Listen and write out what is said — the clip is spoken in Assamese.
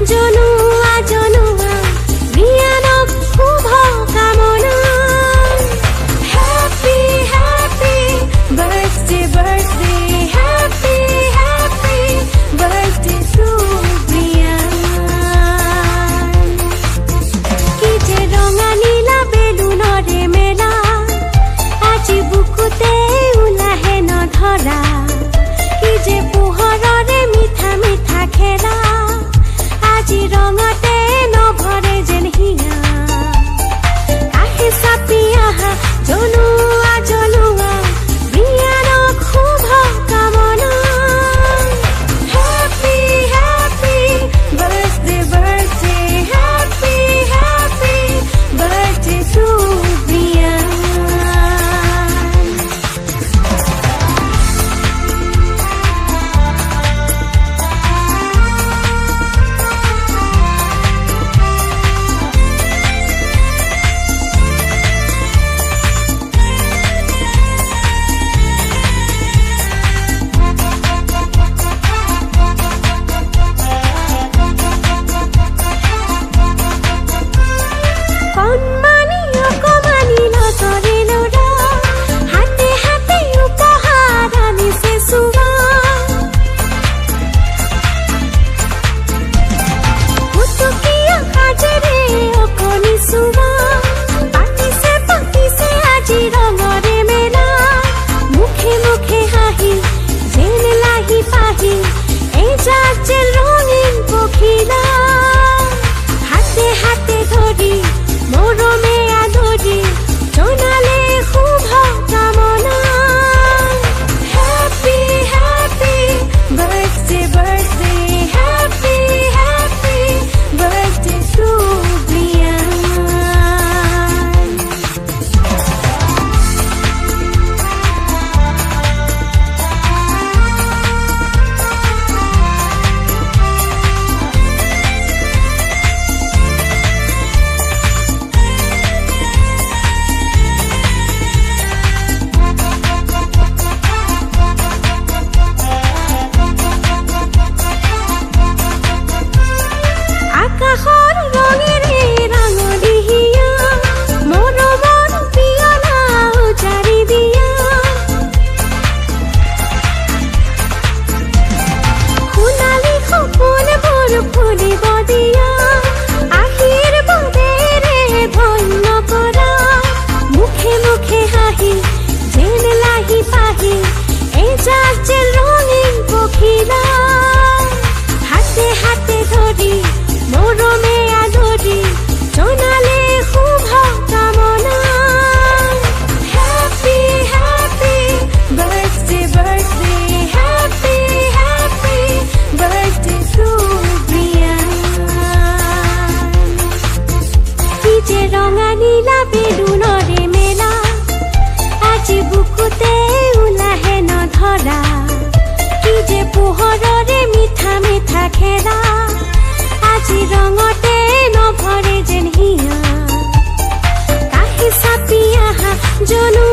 জনোৱা জনোৱা বিয়ানক শুভ কামনা happy happy birthday birthday happy happy birthday two বিয়ান কি যে ৰঙা নীলা বেলুনৰে মেলা আজি বুকুতে ওলাহে নধৰা কি যে পোহৰৰে মিঠা মিঠা খেলা আজি ৰঙতে নভৰে যেন হিয়া কাষে চাপি আহা জনোৱা জনোৱা বিয়ানক শুভ কামনা happy happy birthday birthday happy happy birthday two বিয়ান কণমানি অকমানি লতৰে ল'ৰা হাতে হাতে উপহাৰ আনিছে চুৱা ফুটুকীয়া সাজেৰে অকণি চুৱা পাতিছে আজি ৰঙৰে মেলা মুখে মুখে হাঁহি যেন লাহি পাহি এজাক যেন ৰঙীন পখিলা হাতে হাতে ধৰি মৰমে আদৰি জনালে শুভ কামনা happy happy birthday birthday happy happy birthday two বিয়ান আকাশৰ ৰঙেৰে ৰাঙলী হিয়া মৰমৰ পিয়লা উজাৰি দিয়া সোণালী সপোনবোৰ ফুলিব দিয়া আশীৰ্বাদেৰে ধন্য কৰা মুখে মুখে হাঁহি যেন লাহি পাহি এজাক যেন ৰঙীন পখিলা হাতে হাতে ধৰি মৰমে আদৰি জনালে শুভ কামনা happy happy birthday birthday happy happy birthday two বিয়ান কি যে ৰঙা নীলা বেলুনৰে মেলা আজি বুকুতে ওলাহে নধৰা কি যে পোহৰৰে মিঠা মিঠা খেলা আজি ৰঙতে নভৰে যেন হিয়া কাষে চাপি আহা জনোৱা